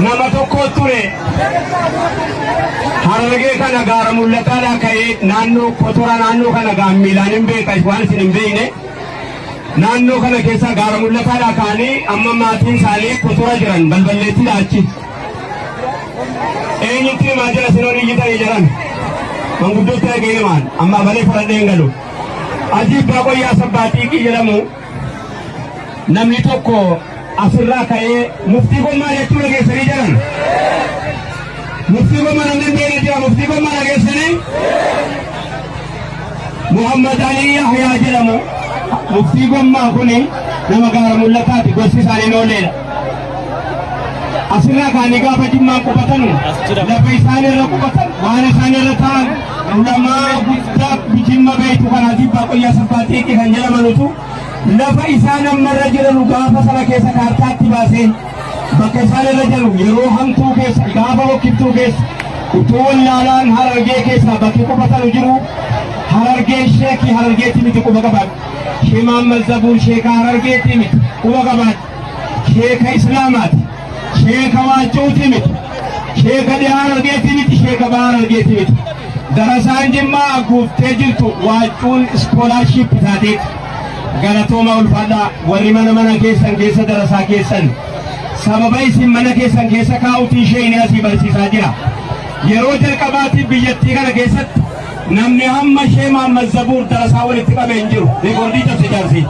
nama tokko ture harargee kana gaara mul'ataadhaa ka'ee naannoo kotora naannoo kana gaammiilaan hin beeka waan isin hin beekne naannoo kana keessa gaara mul'ataadhaa ka'anii amma maatiin isaanii kotora jiran balballeettiidha achi eenyutti maajira sinoon iyyitanii jiran manguddootti dhagee namaan amma balee fudhadheen galu Ajiib Baaqoyyaa Sabbaatii jedhamu namni tokko asirraa ka'ee muftii gommaa jechuun dhageessanii jiran muftii gommaa namni beekne jira muftii gommaa dhageessanii Muhammad Ali Yahyaa jedhamu muftii gommaa kuni nama gaara mul'ataati gosti isaanii noolleedha asirraa kaanii gaafa jimmaan qubatan lafa isaan irra qubatan waan isaan irra ta'an ulamaa guddaa bijimma beektu kan Ajiib Baaqoyyaa Sabbaatii kan jedhamanutu lafa isaan ammarra jiranu gaafa sana keessa kaartaatti baasee bakka isaan irra jiru yeroo hamtuu keessa gaafa hokkiftuu keessa utuu wallaalaan harargee keessa bakki qubatanu jiru harargee sheekii harargeetti miti quba qabaadha shee Mahammad Zabuur sheeka harargeetti miti quba qabaadha sheeka islaamaati sheeka waacuuti miti sheeka dhihaa harargeetti miti sheeka bahaa harargeetti miti darasaan jimmaa guuftee jirtu waacuun iskoolaarship taateeti galatooma ulfaadhaa warri mana keessan keessa darasaa keessan sababa isin mana keessan keessa kaa'uutii ishee inni asii barsiisaa jira yeroo jalqabaatiif biyyattii kana keessatti namni hamma shee Mahammad Zabuur darasaa walitti qabee hin jiru rikoordii cabse jaarsii